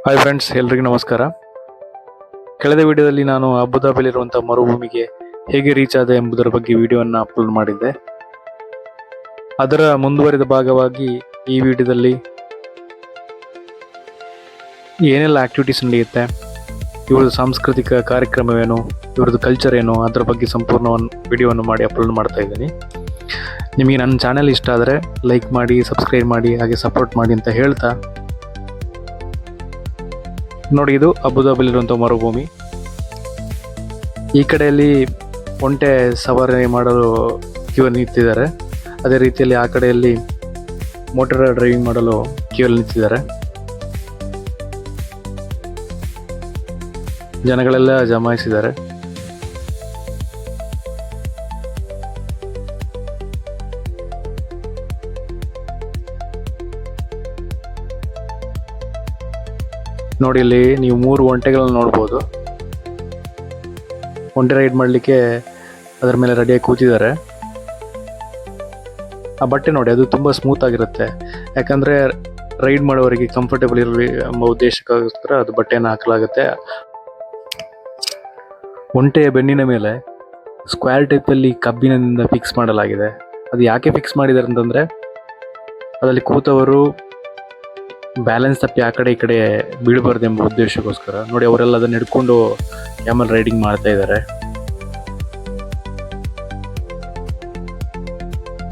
Hi friends, ಎಲ್ರಿಗೂ ನಮಸ್ಕಾರ. ಕಳೆದ ವಿಡಿಯೋದಲ್ಲಿ ನಾನು ಅಬುದಾಬಿಲಿರುವಂಥ ಮರುಭೂಮಿಗೆ ಹೇಗೆ ರೀಚ್ ಆದೆ ಎಂಬುದರ ಬಗ್ಗೆ ವಿಡಿಯೋವನ್ನು ಅಪ್ಲೋಡ್ ಮಾಡಿದ್ದೆ. ಅದರ ಮುಂದುವರಿದ ಭಾಗವಾಗಿ ಈ ವಿಡಿಯೋದಲ್ಲಿ ಏನೆಲ್ಲ ಆಕ್ಟಿವಿಟೀಸ್ ನಡೆಯುತ್ತೆ, ಇವ್ರದ್ದು ಸಾಂಸ್ಕೃತಿಕ ಕಾರ್ಯಕ್ರಮವೇನು, ಇವ್ರದ್ದು ಕಲ್ಚರ್ ಏನು, ಅದರ ಬಗ್ಗೆ ಸಂಪೂರ್ಣ ವಿಡಿಯೋವನ್ನು ಮಾಡಿ ಅಪ್ಲೋಡ್ ಮಾಡ್ತಾ ಇದ್ದೀನಿ. ನಿಮಗೆ ನನ್ನ ಚಾನೆಲ್ ಇಷ್ಟ ಆದರೆ ಲೈಕ್ ಮಾಡಿ, ಸಬ್ಸ್ಕ್ರೈಬ್ ಮಾಡಿ, ಹಾಗೆ ಸಪೋರ್ಟ್ ಮಾಡಿ ಅಂತ ಹೇಳ್ತಾ, ನೋಡಿ ಇದು ಅಬುದಾಬಿಲಿರುವಂಥ ಮರುಭೂಮಿ. ಈ ಕಡೆಯಲ್ಲಿ ಒಂಟೆ ಸವಾರಿ ಮಾಡಲು ಕ್ಯೂ ನಿಂತಿದ್ದಾರೆ. ಅದೇ ರೀತಿಯಲ್ಲಿ ಆ ಕಡೆಯಲ್ಲಿ ಮೋಟರ್ ಡ್ರೈವಿಂಗ್ ಮಾಡಲು ಕ್ಯೂ ನಿಂತಿದ್ದಾರೆ. ಜನಗಳೆಲ್ಲ ಜಮಾಯಿಸಿದ್ದಾರೆ. ನೋಡಿ, ಇಲ್ಲಿ ನೀವು 3 ಒಂಟೆಗಳನ್ನ ನೋಡ್ಬೋದು. ಒಂಟೆ ರೈಡ್ ಮಾಡಲಿಕ್ಕೆ ಅದರ ಮೇಲೆ ರೆಡಿಯಾಗಿ ಕೂತಿದ್ದಾರೆ. ಆ ಬಟ್ಟೆ ನೋಡಿ, ಅದು ತುಂಬ ಸ್ಮೂತ್ ಆಗಿರುತ್ತೆ. ಯಾಕಂದರೆ ರೈಡ್ ಮಾಡೋವರಿಗೆ ಕಂಫರ್ಟೇಬಲ್ ಇರಲಿ ಎಂಬ ಉದ್ದೇಶಕ್ಕೋಸ್ಕರ ಅದು ಬಟ್ಟೆಯನ್ನು ಹಾಕಲಾಗುತ್ತೆ. ಒಂಟೆಯ ಬೆನ್ನಿನ ಮೇಲೆ ಸ್ಕ್ವೇರ್ ಟೈಪಲ್ಲಿ ಕಬ್ಬಿಣದಿಂದ ಫಿಕ್ಸ್ ಮಾಡಲಾಗಿದೆ. ಅದು ಯಾಕೆ ಫಿಕ್ಸ್ ಮಾಡಿದ್ದಾರೆ ಅಂತಂದರೆ, ಅದರಲ್ಲಿ ಕೂತವರು ಬ್ಯಾಲೆನ್ಸ್ ತಪ್ಪಿ ಆ ಕಡೆ ಈ ಕಡೆ ಬೀಳಬಾರ್ದು ಎಂಬ ಉದ್ದೇಶಕ್ಕೋಸ್ಕರ. ನೋಡಿ, ಅವರೆಲ್ಲ ಅದನ್ನು ಹಿಡ್ಕೊಂಡು ಕ್ಯಾಮಲ್ ರೈಡಿಂಗ್ ಮಾಡ್ತಾ ಇದ್ದಾರೆ.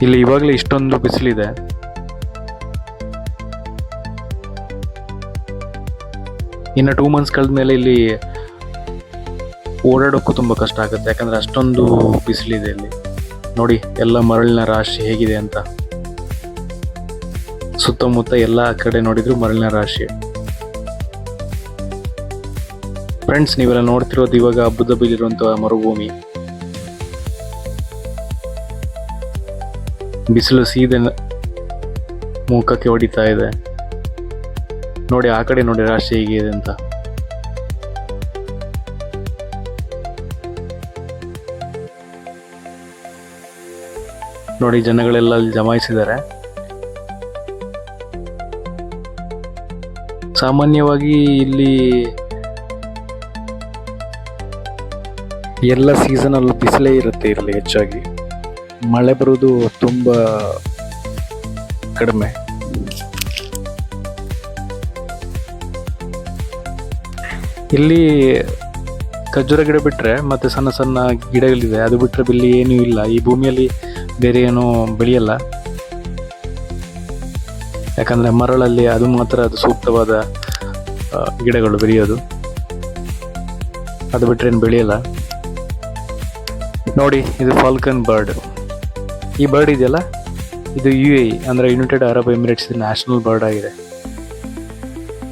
ಇಲ್ಲಿ ಇವಾಗಲೇ ಇಷ್ಟೊಂದು ಬಿಸಿಲಿದೆ. ಇನ್ನು 2 ಮಂತ್ಸ್ ಕಳೆದ ಮೇಲೆ ಇಲ್ಲಿ ಓಡಾಡೋಕ್ಕೂ ತುಂಬ ಕಷ್ಟ ಆಗುತ್ತೆ. ಯಾಕಂದರೆ ಅಷ್ಟೊಂದು ಬಿಸಿಲಿದೆ ಇಲ್ಲಿ. ನೋಡಿ, ಎಲ್ಲ ಮರಳಿನ ರಾಶಿ ಹೇಗಿದೆ ಅಂತ. ಸುತ್ತಮುತ್ತ ಎಲ್ಲ ಕಡೆ ನೋಡಿದ್ರು ಮರಳಿನ ರಾಶಿ. ಫ್ರೆಂಡ್ಸ್, ನೀವೆಲ್ಲ ನೋಡ್ತಿರೋದು ಇವಾಗ ಅಬುದಾಬಿಲಿರುವಂತಹ ಮರುಭೂಮಿ. ಬಿಸಿಲು ಸೀದೆ ಮುಖಕ್ಕೆ ಹೊಡಿತಾ ಇದೆ. ನೋಡಿ, ಆ ಕಡೆ ನೋಡಿ ರಾಶಿ ಹೇಗಿದೆ ಅಂತ. ನೋಡಿ, ಜನಗಳೆಲ್ಲ ಅಲ್ಲಿ ಜಮಾಯಿಸಿದ್ದಾರೆ. ಸಾಮಾನ್ಯವಾಗಿ ಇಲ್ಲಿ ಎಲ್ಲ ಸೀಸನಲ್ಲೂ ಬಿಸಿಲೇ ಇರುತ್ತೆ. ಇರಲಿ ಹೆಚ್ಚಾಗಿ ಮಳೆ ಬರುವುದು ತುಂಬ ಕಡಿಮೆ. ಇಲ್ಲಿ ಖರ್ಜೂರ ಗಿಡ ಬಿಟ್ಟರೆ ಮತ್ತೆ ಸಣ್ಣ ಸಣ್ಣ ಗಿಡಗಳಿದೆ. ಅದು ಬಿಟ್ಟರೆ ಇಲ್ಲಿ ಏನೂ ಇಲ್ಲ. ಈ ಭೂಮಿಯಲ್ಲಿ ಬೇರೆ ಏನೂ ಬೆಳೆಯಲ್ಲ. ಯಾಕಂದರೆ ಮರಳಲ್ಲಿ ಅದು ಮಾತ್ರ ಅದು ಸೂಕ್ತವಾದ ಗಿಡಗಳು ಬೆಳೆಯೋದು. ಅದು ಬಿಟ್ಟರೆ ಏನು ಬೆಳೆಯಲ್ಲ. ನೋಡಿ, ಇದು ಫಾಲ್ಕನ್ ಬರ್ಡ್. ಈ ಬರ್ಡ್ ಇದೆಯಲ್ಲ, ಇದು UAE ಅಂದರೆ United Arab Emirates national bird ಆಗಿದೆ.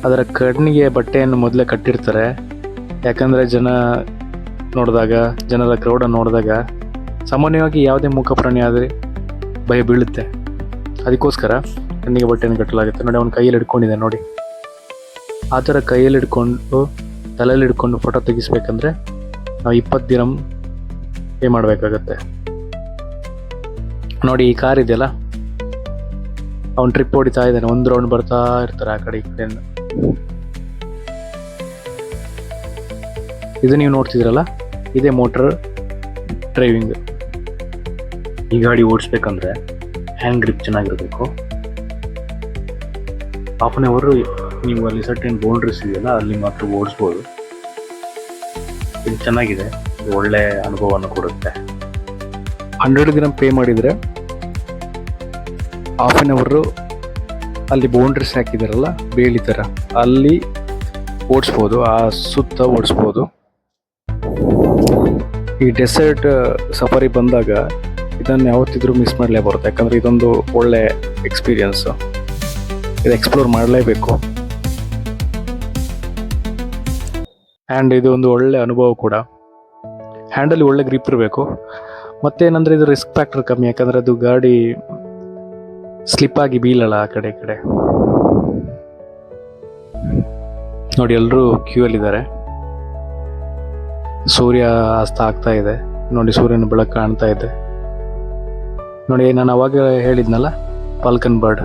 ಅದರ ಕಣ್ಣಿಗೆ ಬಟ್ಟೆಯನ್ನು ಮೊದಲೇ ಕಟ್ಟಿರ್ತಾರೆ. ಯಾಕಂದರೆ ಜನರ ಕ್ರೌಡನ್ನು ನೋಡಿದಾಗ ಸಾಮಾನ್ಯವಾಗಿ ಯಾವುದೇ ಮೂಕ ಪ್ರಾಣಿ ಆದರೆ ಭಯ ಬೀಳುತ್ತೆ. ಅದಕ್ಕೋಸ್ಕರ ಕಣ್ಣಿಗೆ ಬಟ್ಟೆಯನ್ನು ಕಟ್ಟಲಾಗುತ್ತೆ. ನೋಡಿ, ಅವನ ಕೈಯಲ್ಲಿ ಹಿಡ್ಕೊಂಡಿದೆ. ನೋಡಿ, ಆ ಥರ ಕೈಯಲ್ಲಿ ಹಿಡ್ಕೊಂಡು ತಲೆಯಲ್ಲಿ ಹಿಡ್ಕೊಂಡು ಫೋಟೋ ತೆಗಿಸ್ಬೇಕಂದ್ರೆ ನಾವು 20 ದಿರಂ ಪೇ ಮಾಡಬೇಕಾಗತ್ತೆ. ನೋಡಿ, ಈ ಕಾರ್ ಇದೆಯಲ್ಲ, ಅವನು ಟ್ರಿಪ್ ಹೊಡಿತಾ ಇದ್ದಾನೆ. 1 ರೌಂಡ್ ಬರ್ತಾ ಇರ್ತಾರೆ ಆ ಕಡೆ ಈ ಕಡೆಯಿಂದ. ಇದು ನೀವು ನೋಡ್ತಿದ್ರಲ್ಲ, ಇದೇ ಮೋಟರ್ ಡ್ರೈವಿಂಗ್. ಈ ಗಾಡಿ ಓಡಿಸ್ಬೇಕಂದ್ರೆ ಹ್ಯಾಂಡ್ ಗ್ರಿಪ್ ಚೆನ್ನಾಗಿರಬೇಕು. ಹಾಫ್ ಆನ್ ಅವರು ನೀವು ಅಲ್ಲಿ ಸರ್ಟೆನ್ ಬೌಂಡ್ರೀಸ್ ಇದೆಯಲ್ಲ, ಅಲ್ಲಿ ಮಾತ್ರ ಓಡಿಸ್ಬೋದು. ಇದು ಚೆನ್ನಾಗಿದೆ, ಇದು ಒಳ್ಳೆ ಅನುಭವವನ್ನು ಕೊಡುತ್ತೆ. 100 ದಿನ ಪೇ ಮಾಡಿದರೆ ಹಾಫ್ ಆನ್ ಅವರು ಅಲ್ಲಿ ಬೌಂಡ್ರೀಸ್ ಹಾಕಿದಾರಲ್ಲ, ಬೇಲಿ ಥರ, ಅಲ್ಲಿ ಓಡಿಸ್ಬೋದು. ಆ ಸುತ್ತ ಓಡಿಸ್ಬೋದು. ಈ ಡೆಸರ್ಟ್ ಸಫಾರಿ ಬಂದಾಗ ಇದನ್ನು ಯಾವತ್ತಿದ್ರೂ ಮಿಸ್ ಮಾಡಲೇಬಾರ್ದು. ಯಾಕಂದರೆ ಇದೊಂದು ಒಳ್ಳೆ ಎಕ್ಸ್ಪೀರಿಯನ್ಸು. ಇದು ಎಕ್ಸ್ಪ್ಲೋರ್ ಮಾಡಲೇಬೇಕು. ಆ್ಯಂಡ್ ಇದು ಒಂದು ಒಳ್ಳೆ ಅನುಭವ ಕೂಡ. ಹ್ಯಾಂಡಲ್ಲಿ ಒಳ್ಳೆ ಗ್ರಿಪ್ ಇರಬೇಕು. ಮತ್ತೇನಂದರೆ ಇದು ರಿಸ್ಕ್ ಫ್ಯಾಕ್ಟರ್ ಕಮ್ಮಿ. ಯಾಕಂದರೆ ಅದು ಗಾಡಿ ಸ್ಲಿಪ್ ಆಗಿ ಬೀಳಲ್ಲ ಆ ಕಡೆ ಈ ಕಡೆ. ನೋಡಿ, ಎಲ್ಲರೂ ಕ್ಯೂ ಅಲ್ಲಿದ್ದಾರೆ. ಸೂರ್ಯ ಅಸ್ತ ಆಗ್ತಾ ಇದೆ. ನೋಡಿ, ಸೂರ್ಯನ ಬೆಳಕು ಕಾಣ್ತಾ ಇದೆ. ನೋಡಿ, ನಾನು ಅವಾಗ ಹೇಳಿದ್ನಲ್ಲ ಫಾಲ್ಕನ್ ಬರ್ಡ್,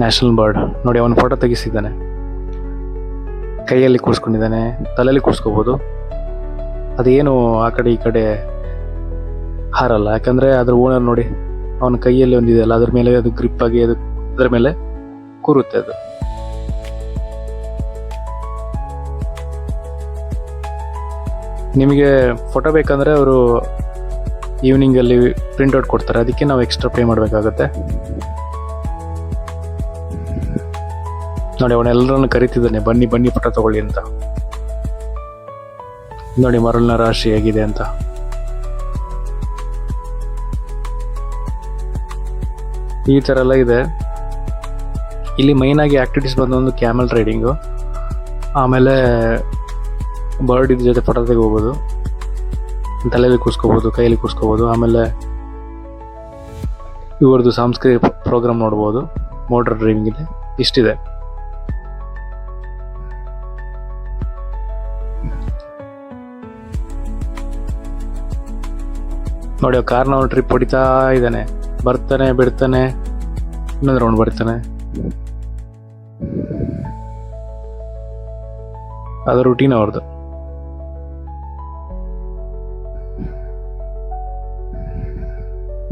ನ್ಯಾಷನಲ್ ಬರ್ಡ್ ನೋಡಿ, ಅವನ ಫೋಟೋ ತೆಗಿಸಿದ್ದಾನೆ. ಕೈಯಲ್ಲಿ ಕೂರಿಸ್ಕೊಂಡಿದ್ದಾನೆ, ತಲೆಯಲ್ಲಿ ಕೂರಿಸ್ಕೋಬೋದು. ಅದೇನು ಆ ಕಡೆ ಈ ಕಡೆ ಹಾರಲ್ಲ, ಯಾಕಂದ್ರೆ ಅದ್ರ ಓನರ್ ನೋಡಿ, ಅವನ ಕೈಯಲ್ಲಿ ಒಂದಿದೆಯಲ್ಲ, ಅದ್ರ ಮೇಲೆ ಅದು ಗ್ರಿಪ್ ಆಗಿ ಅದು ಅದ್ರ ಮೇಲೆ ಕೂರುತ್ತೆ. ಅದು ನಿಮಗೆ ಫೋಟೋ ಬೇಕಂದ್ರೆ ಅವರು ಈವ್ನಿಂಗಲ್ಲಿ ಪ್ರಿಂಟ್ಔಟ್ ಕೊಡ್ತಾರೆ, ಅದಕ್ಕೆ ನಾವು ಎಕ್ಸ್ಟ್ರಾ ಪೇ ಮಾಡಬೇಕಾಗತ್ತೆ. ನೋಡಿ, ಅವನೆಲ್ಲರನ್ನು ಕರಿತಿದ್ದಾನೆ, ಬನ್ನಿ ಬನ್ನಿ ಫೋಟೋ ತಗೊಳ್ಳಿ ಅಂತ. ನೋಡಿ ಮರಳಿನ ರಾಶಿ ಹೇಗಿದೆ ಅಂತ. ಈ ಥರ ಎಲ್ಲ ಇದೆ ಇಲ್ಲಿ. ಮೈನ್ ಆಗಿ ಆಕ್ಟಿವಿಟೀಸ್ ಬಂದೊಂದು ಕ್ಯಾಮಲ್ ರೈಡಿಂಗು, ಆಮೇಲೆ ಬರ್ಡ್ ಇದ್ರ ಜೊತೆ ಫೋಟೋ ತೆಗೋಬೋದು, ತಲೆಯಲ್ಲಿ ಕೂರಿಸ್ಕೋಬೋದು, ಕೈಯಲ್ಲಿ ಕೂರಿಸ್ಕೋಬೋದು. ಆಮೇಲೆ ಇವ್ರದ್ದು ಸಾಂಸ್ಕೃತಿಕ ಪ್ರೋಗ್ರಾಮ್ ನೋಡ್ಬೋದು, ಮೋಟರ್ ಡ್ರೈವಿಂಗ್ ಇದೆ. ಇಷ್ಟಿದೆ. ನೋಡಿ, ಕಾರ್ನ ಅವನು ಟ್ರಿಪ್ ಹೊಡಿತಾ ಇದ್ದಾನೆ, ಬರ್ತಾನೆ ಬಿಡ್ತಾನೆ, ಇನ್ನೊಂದು ರೌಂಡ್ ಬರ್ತಾನೆ. ಅದು ರುಟೀನ್ ಅವ್ರದ್ದು.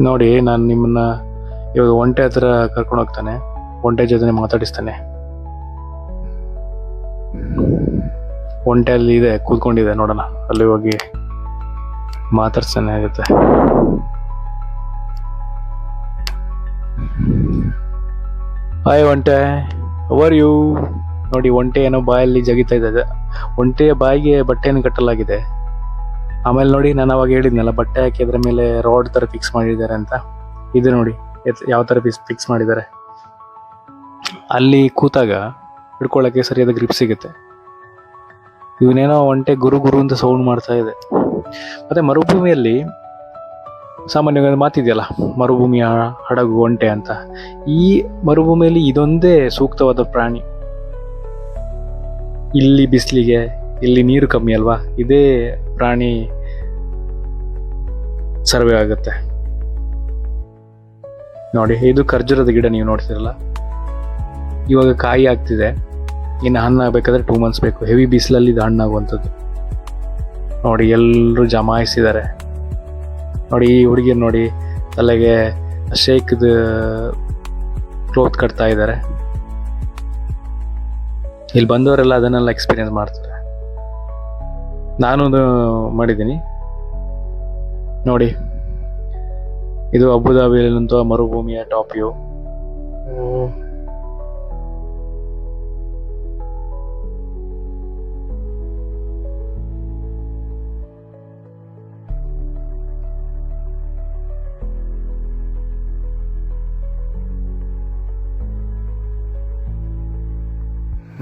ನೋಡಿ, ನಾನು ನಿಮ್ಮನ್ನ ಇವಾಗ ಒಂಟೆ ಹತ್ರ ಕರ್ಕೊಂಡು ಹೋಗ್ತಾನೆ, ಒಂಟೆ ಜೊತೆ ಮಾತಾಡಿಸ್ತಾನೆ. ಒಂಟೆ ಅಲ್ಲಿ ಇದೆ, ಕೂತ್ಕೊಂಡಿದೆ, ನೋಡೋಣ, ಅಲ್ಲಿ ಹೋಗಿ ಮಾತಾಡ್ತಾನೆ ಆಗುತ್ತೆ. ಹಾಯ್ ಒಂಟೆ, ಹೌ ಆರ್ ಯು? ನೋಡಿ, ಒಂಟೆ ಏನೋ ಬಾಯಲ್ಲಿ ಜಗಿತಾ ಇದೆ. ಒಂಟೆಯ ಬಾಯಿಗೆ ಬಟ್ಟೆಯನ್ನು ಕಟ್ಟಲಾಗಿದೆ. ಆಮೇಲೆ ನೋಡಿ, ನಾನು ಅವಾಗ ಹೇಳಿದ್ನಲ್ಲ, ಬಟ್ಟೆ ಹಾಕಿ ಅದ್ರ ಮೇಲೆ ರಾಡ್ ತರ ಫಿಕ್ಸ್ ಮಾಡಿದ್ದಾರೆ ಅಂತ. ಇದು ನೋಡಿ ಯಾವ ತರ ಫಿಕ್ಸ್ ಮಾಡಿದ್ದಾರೆ. ಅಲ್ಲಿ ಕೂತಾಗ ಹಿಡ್ಕೊಳ್ಳೋಕೆ ಸರಿಯಾದ ಗ್ರಿಪ್ ಸಿಗುತ್ತೆ. ಇವನೇನೋ ಒಂಟೆ ಗುರು ಗುರು ಅಂತ ಸೌಂಡ್ ಮಾಡ್ತಾ ಇದೆ. ಮತ್ತೆ ಮರುಭೂಮಿಯಲ್ಲಿ ಸಾಮಾನ್ಯವಾಗಿ ಮಾತಿದೆಯಲ್ಲ, ಮರುಭೂಮಿಯ ಹಡಗು ಒಂಟೆ ಅಂತ. ಈ ಮರುಭೂಮಿಯಲ್ಲಿ ಇದೊಂದೇ ಸೂಕ್ತವಾದ ಪ್ರಾಣಿ. ಇಲ್ಲಿ ಬಿಸಿಲಿಗೆ, ಇಲ್ಲಿ ನೀರು ಕಮ್ಮಿ ಅಲ್ವಾ, ಇದೇ ಪ್ರಾಣಿ ಸರ್ವೆ ಆಗುತ್ತೆ. ನೋಡಿ, ಇದು ಖರ್ಜೂರದ ಗಿಡ, ನೀವು ನೋಡ್ತಿರಲ್ಲ, ಇವಾಗ ಕಾಯಿ ಆಗ್ತಿದೆ. ಇನ್ನು ಹಣ್ಣಾಗಬೇಕಾದ್ರೆ 2 months ಬೇಕು. ಹೆವಿ ಬಿಸಿಲಲ್ಲಿ ಇದು ಹಣ್ಣಾಗುವಂಥದ್ದು. ನೋಡಿ, ಎಲ್ಲರೂ ಜಮಾಯಿಸಿದ್ದಾರೆ. ನೋಡಿ, ಈ ಹುಡುಗಿಯರು ನೋಡಿ, ತಲೆಗೆ ಶೇಕ್ದ ಕ್ಲೋತ್ ಕಟ್ತಾ ಇದ್ದಾರೆ. ಇಲ್ಲಿ ಬಂದವರೆಲ್ಲ ಅದನ್ನೆಲ್ಲ ಎಕ್ಸ್ಪೀರಿಯನ್ಸ್ ಮಾಡ್ತಾರೆ. ನಾನು ಮಾಡಿದ್ದೀನಿ. ನೋಡಿ, ಇದು ಅಬುದಾಬಿಯಲ್ಲಂತೂ ಮರುಭೂಮಿಯ ಟಾಪ್ ವ್ಯೂ.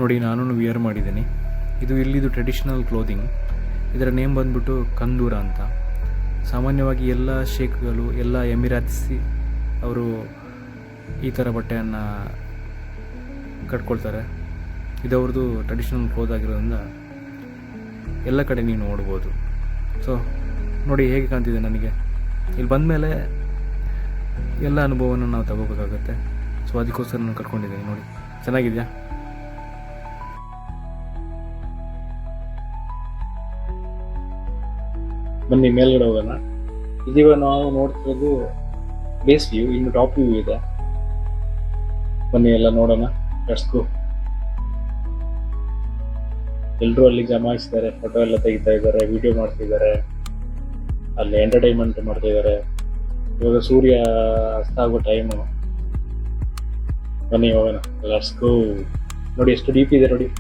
ನೋಡಿ, ನಾನು ವಿಯರ್ ಮಾಡಿದ್ದೀನಿ. ಇದು ಇಲ್ಲಿದು ಟ್ರೆಡಿಷನಲ್ ಕ್ಲೋದಿಂಗ್. ಇದರ ನೇಮ್ ಬಂದ್ಬಿಟ್ಟು ಕಂದೂರ ಅಂತ. ಸಾಮಾನ್ಯವಾಗಿ ಎಲ್ಲ ಶೇಖ್ಗಳು, ಎಲ್ಲ ಎಮಿರಾತ್ಸಿ ಅವರು ಈ ಥರ ಬಟ್ಟೆಯನ್ನು ಕಟ್ಕೊಳ್ತಾರೆ. ಇದು ಅವ್ರದ್ದು ಟ್ರೆಡಿಷನಲ್ ಕ್ಲೋತ್ ಆಗಿರೋದ್ರಿಂದ ಎಲ್ಲ ಕಡೆ ನೀವು ನೋಡ್ಬೋದು. ಸೊ ನೋಡಿ ಹೇಗೆ ಕಾಣ್ತಿದೆ ನನಗೆ. ಇಲ್ಲಿ ಬಂದಮೇಲೆ ಎಲ್ಲ ಅನುಭವವನ್ನು ನಾವು ತಗೋಬೇಕಾಗತ್ತೆ. ಸೊ ಅದಕ್ಕೋಸ್ಕರ ನಾನು ಕಟ್ಕೊಂಡಿದ್ದೀನಿ. ನೋಡಿ, ಚೆನ್ನಾಗಿದೆಯಾ? ಬನ್ನಿ ಮೇಲ್ಗಡೆ ಹೋಗೋಣ. ಇದೀಗ ನಾವು ನೋಡ್ತಿರೋದು ಬೇಸ್ ವ್ಯೂ, ಇನ್ನು ಟಾಪ್ ವ್ಯೂ ಇದೆ. ಬನ್ನಿ ಎಲ್ಲ ನೋಡೋಣ. Let's go. ಎಲ್ಲರೂ ಅಲ್ಲಿ ಜಮಾಯಿಸಿದ್ದಾರೆ, ಫೋಟೋ ಎಲ್ಲ ತೆಗಿತಾ ಇದ್ದಾರೆ, ವಿಡಿಯೋ ಮಾಡ್ತಿದ್ದಾರೆ, ಅಲ್ಲಿ ಎಂಟರ್ಟೈನ್ಮೆಂಟ್ ಮಾಡ್ತಾ ಇದ್ದಾರೆ. ಇವಾಗ ಸೂರ್ಯ ಅಸ್ತ ಆಗೋ ಟೈಮು. ಬನ್ನಿ ಹೋಗೋಣ. Let's go. ನೋಡಿ ಎಷ್ಟು ಡೀಪ್ ಇದೆ ನೋಡಿ.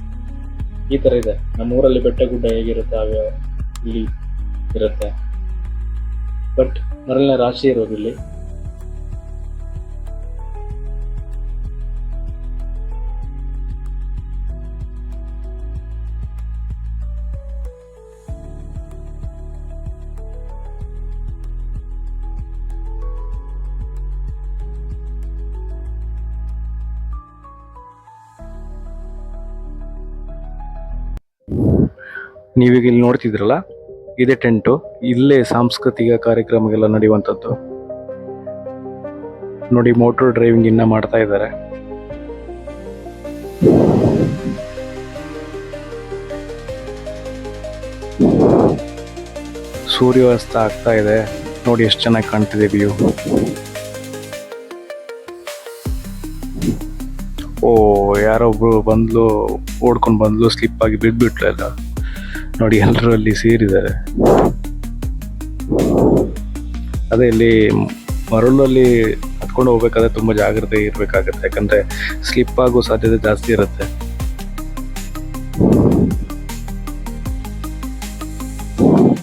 ಈ ಥರ ಇದೆ. ನಮ್ಮೂರಲ್ಲಿ ಬೆಟ್ಟ ಗುಡ್ಡ ಹೇಗಿರುತ್ತೆ ಆಗ ಇಲ್ಲಿ ಇರುತ್ತೆ. ಬಟ್ ಮರಳಿನ ರಾಶಿ ಇರೋದು ಇಲ್ಲಿ. ನೀವೀಗ ಇಲ್ಲಿ ನೋಡ್ತಿದ್ರಲ್ಲ, ಇದೇ ಟೆಂಟು. ಇಲ್ಲೇ ಸಾಂಸ್ಕೃತಿಕ ಕಾರ್ಯಕ್ರಮಗೆಲ್ಲ ನಡೆಯುವಂಥದ್ದು. ನೋಡಿ, ಮೋಟರ್ ಡ್ರೈವಿಂಗ್ ಇನ್ನ ಮಾಡ್ತಾ ಇದ್ದಾರೆ. ಸೂರ್ಯಾಸ್ತ ಆಗ್ತಾ ಇದೆ ನೋಡಿ, ಎಷ್ಟು ಚೆನ್ನಾಗಿ ಕಾಣ್ತಿದೆ ವ್ಯೂ. ಓ, ಯಾರೊಬ್ರು ಬಂದ್ಲು, ಓಡ್ಕೊಂಡು ಬಂದ್ಲು, ಸ್ಲಿಪ್ ಆಗಿ ಬಿದ್ಬಿಟ್ಲೆಲ್ಲ ನೋಡಿ. ಎಲ್ಲರೂ ಅಲ್ಲಿ ಸೇರಿದ್ದಾರೆ. ಅದೇ ಇಲ್ಲಿ ಮರಳಲ್ಲಿ ಹತ್ಕೊಂಡು ಹೋಗ್ಬೇಕಾದ್ರೆ ತುಂಬಾ ಜಾಗ್ರತೆ ಇರ್ಬೇಕಾಗತ್ತೆ, ಯಾಕಂದ್ರೆ ಸ್ಲಿಪ್ ಆಗೋ ಸಾಧ್ಯತೆ ಜಾಸ್ತಿ ಇರುತ್ತೆ.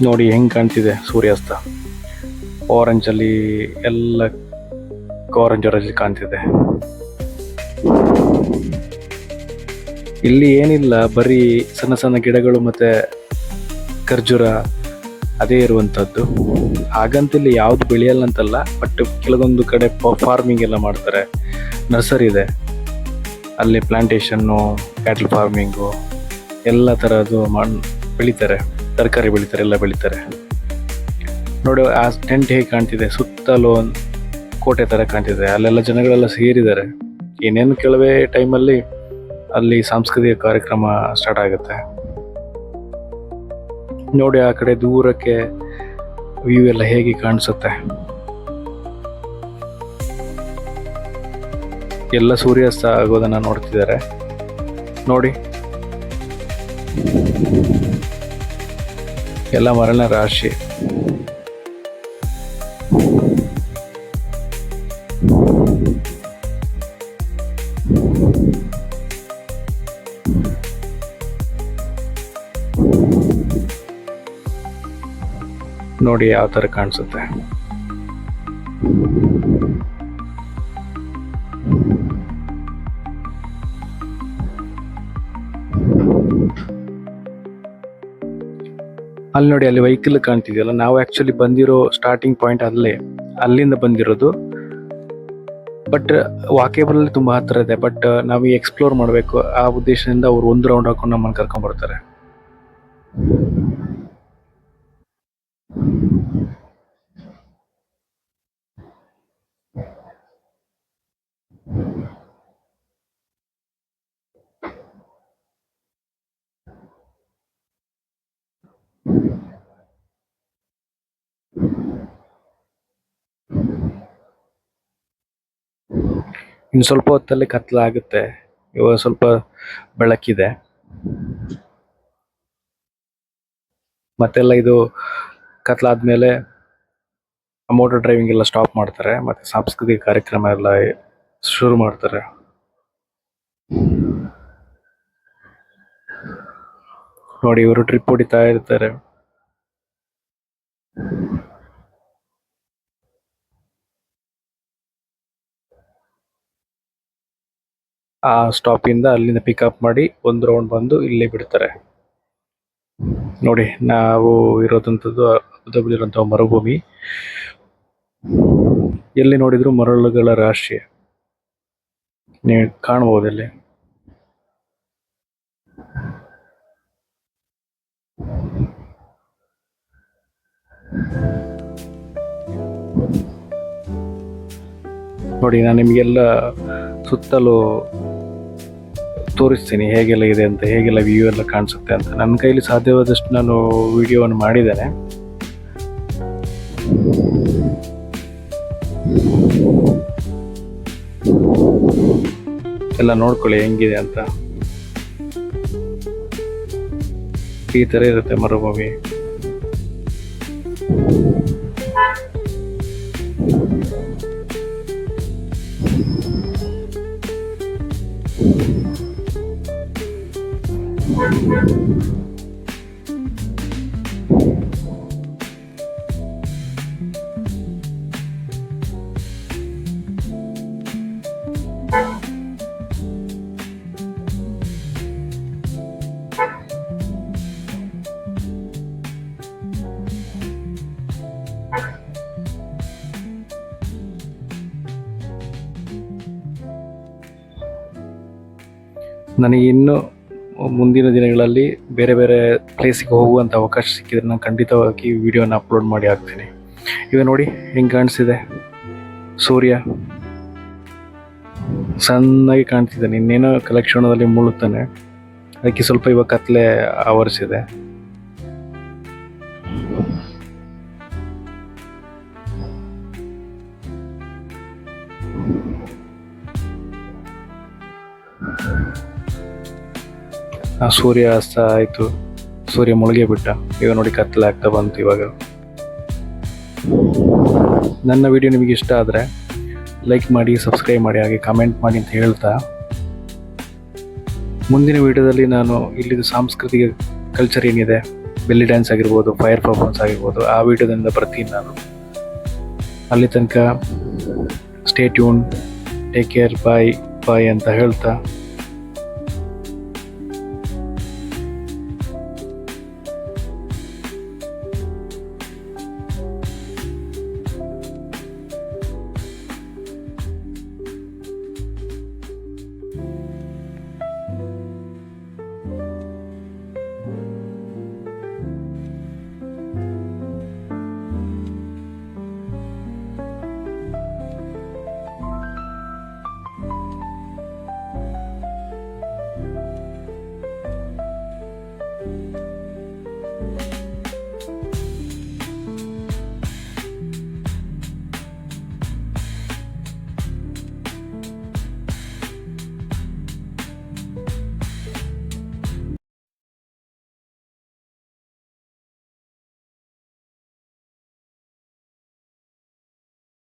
ನೋಡಿ ಹೆಂಗ್ ಕಾಣ್ತಿದೆ ಸೂರ್ಯಾಸ್ತ. ಆರೆಂಜ್ ಅಲ್ಲಿ ಎಲ್ಲ ಆರೆಂಜ್ ಕಾಣ್ತಿದೆ. ಇಲ್ಲಿ ಏನಿಲ್ಲ, ಬರೀ ಸಣ್ಣ ಸಣ್ಣ ಗಿಡಗಳು ಮತ್ತೆ ಖರ್ಜೂರ ಅದೇ ಇರುವಂತದ್ದು. ಹಾಗಂತ ಇಲ್ಲಿ ಯಾವ್ದು ಬೆಳೆಯಲ್ಲ ಅಂತಲ್ಲ, ಬಟ್ ಕೆಲವೊಂದು ಕಡೆ ಫಾರ್ಮಿಂಗ್ ಎಲ್ಲ ಮಾಡ್ತಾರೆ. ನರ್ಸರಿ ಇದೆ ಅಲ್ಲಿ, ಪ್ಲಾಂಟೇಶನ್ನು, ಕ್ಯಾಟಲ್ ಫಾರ್ಮಿಂಗು ಎಲ್ಲ ತರದ್ದು ಬೆಳಿತಾರೆ. ತರಕಾರಿ ಬೆಳಿತಾರೆ, ಎಲ್ಲ ಬೆಳಿತಾರೆ. ನೋಡಿ ಆ ಟೆಂಟ್ ಹೇಗೆ ಕಾಣ್ತಿದೆ, ಸುತ್ತಲೂ ಕೋಟೆ ತರ ಕಾಣ್ತಿದೆ. ಅಲ್ಲೆಲ್ಲ ಜನಗಳೆಲ್ಲ ಸೇರಿದ್ದಾರೆ. ಏನೇನು ಕೆಲವೇ ಟೈಮಲ್ಲಿ ಅಲ್ಲಿ ಸಾಂಸ್ಕೃತಿಕ ಕಾರ್ಯಕ್ರಮ ಸ್ಟಾರ್ಟ್ ಆಗುತ್ತೆ. ನೋಡಿ ಆ ಕಡೆ ದೂರಕ್ಕೆ ವ್ಯೂ ಎಲ್ಲ ಹೇಗೆ ಕಾಣಿಸುತ್ತೆ. ಎಲ್ಲ ಸೂರ್ಯಾಸ್ತ ಆಗೋದನ್ನ ನೋಡ್ತಿದ್ದಾರೆ ನೋಡಿ. ಎಲ್ಲ ಮರಳಿನ ರಾಶಿ. ನೋಡಿ ಯಾವ ತರ ಕಾಣಿಸುತ್ತೆ. ಅಲ್ಲಿ ನೋಡಿ, ಅಲ್ಲಿ ವೆಹಿಕಲ್ ಕಾಣ್ತಿದೆಯಲ್ಲ, ನಾವು ಆಕ್ಚುಲಿ ಬಂದಿರೋ ಸ್ಟಾರ್ಟಿಂಗ್ ಪಾಯಿಂಟ್ ಅಲ್ಲಿಂದ ಬಂದಿರೋದು. ಬಟ್ ವಾಕೇಬಲ್ ಅಲ್ಲಿ ತುಂಬಾ ಹತ್ರ ಇದೆ. ಬಟ್ ನಾವು ಎಕ್ಸ್ಪ್ಲೋರ್ ಮಾಡಬೇಕು ಆ ಉದ್ದೇಶದಿಂದ ಅವ್ರು ಒಂದು ರೌಂಡ್ ಹಾಕೊಂಡು ನಮ್ಮನ್ನು ಕರ್ಕೊಂಡ್ ಬರ್ತಾರೆ. ಇನ್ನು ಸ್ವಲ್ಪ ಹೊತ್ತಲ್ಲಿ ಕತ್ಲಾಗುತ್ತೆ. ಇವಾಗ ಸ್ವಲ್ಪ ಬೆಳಕಿದೆ. ಮತ್ತೆಲ್ಲ ಇದು ಕತ್ಲಾದ್ಮೇಲೆ ಮೋಟರ್ ಡ್ರೈವಿಂಗ್ ಎಲ್ಲ ಸ್ಟಾಪ್ ಮಾಡ್ತಾರೆ. ಮತ್ತೆ ಸಾಂಸ್ಕೃತಿಕ ಕಾರ್ಯಕ್ರಮ ಎಲ್ಲ ಶುರು ಮಾಡ್ತಾರೆ. ನೋಡಿ, ಇವರು ಟ್ರಿಪ್ ಹೊಡಿತಾ ಇರ್ತಾರೆ. ಆ ಸ್ಟಾಪ್ ಇಂದ ಅಲ್ಲಿಂದ ಪಿಕಪ್ ಮಾಡಿ ಒಂದು ರೌಂಡ್ ಬಂದು ಇಲ್ಲೇ ಬಿಡ್ತಾರೆ. ನೋಡಿ, ನಾವು ಇರೋದಂಥದ್ದು ಅಬುದಾಬಿಲಿರುವಂತಹ ಮರುಭೂಮಿ. ಎಲ್ಲಿ ನೋಡಿದ್ರು ಮರಳುಗಳ ರಾಶಿ ನೀವು ಕಾಣಬಹುದು ಇಲ್ಲಿ. ನೋಡಿ, ನಾನು ನಿಮಗೆಲ್ಲ ಸುತ್ತಲೂ ತೋರಿಸ್ತೀನಿ ಹೇಗೆಲ್ಲ ಇದೆ ಅಂತ, ಹೇಗೆಲ್ಲ ವ್ಯೂ ಎಲ್ಲ ಕಾಣಿಸುತ್ತೆ ಅಂತ. ನನ್ನ ಕೈಲಿ ಸಾಧ್ಯವಾದಷ್ಟು ನಾನು ವಿಡಿಯೋವನ್ನು ಮಾಡಿದ್ದೇನೆ. ಎಲ್ಲ ನೋಡ್ಕೊಳ್ಳಿ ಹೆಂಗಿದೆ ಅಂತ. ಈ ತರ ಇರುತ್ತೆ ಮರುಭೂಮಿ. ನನಗೆ ಇನ್ನು ಮುಂದಿನ ದಿನಗಳಲ್ಲಿ ಬೇರೆ ಬೇರೆ ಪ್ಲೇಸಿಗೆ ಹೋಗುವಂಥ ಅವಕಾಶ ಸಿಕ್ಕಿದ್ರೆ ನಾನು ಖಂಡಿತವಾಗಿ ವಿಡಿಯೋನ ಅಪ್ಲೋಡ್ ಮಾಡಿ ಹಾಕ್ತೀನಿ. ಈಗ ನೋಡಿ ಹೆಂಗೆ ಕಾಣಿಸ್ತಿದೆ ಸೂರ್ಯ. ಸಣ್ಣಗೆ ಕಾಣ್ತಿದ್ದಾನೆ, ಇನ್ನೇನೋ ಕಲೆಕ್ಷಣದಲ್ಲಿ ಮುಳುಗ್ತಾನೆ. ಅದಕ್ಕೆ ಸ್ವಲ್ಪ ಇವಾಗ ಕತ್ಲೆ ಆವರಿಸಿದೆ. ಸೂರ್ಯ ಅಸ್ತ ಆಯಿತು, ಸೂರ್ಯ ಮುಳುಗೇ ಬಿಟ್ಟ. ಈಗ ನೋಡಿ ಕತ್ಲೆ ಆಗ್ತಾ ಬಂತು ಇವಾಗ. ನನ್ನ ವಿಡಿಯೋ ನಿಮಗೆ ಇಷ್ಟ ಆದರೆ ಲೈಕ್ ಮಾಡಿ, ಸಬ್ಸ್ಕ್ರೈಬ್ ಮಾಡಿ, ಹಾಗೆ ಕಾಮೆಂಟ್ ಮಾಡಿ ಅಂತ ಹೇಳ್ತಾ, ಮುಂದಿನ ವಿಡಿಯೋದಲ್ಲಿ ನಾನು ಇಲ್ಲಿದು ಸಾಂಸ್ಕೃತಿಕ ಕಲ್ಚರ್ ಏನಿದೆ, ಬೆಲ್ಲಿ ಡ್ಯಾನ್ಸ್ ಆಗಿರ್ಬೋದು, ಫೈರ್ ಪರ್ಫಾರ್ಮೆನ್ಸ್ ಆಗಿರ್ಬೋದು, ಆ ವಿಡಿಯೋದಿಂದ ಬರ್ತೀನಿ ನಾನು. ಅಲ್ಲಿ ತನಕ ಸ್ಟೇ ಟ್ಯೂನ್, ಟೇಕ್ ಕೇರ್, ಬಾಯ್ ಬಾಯ್ ಅಂತ ಹೇಳ್ತಾ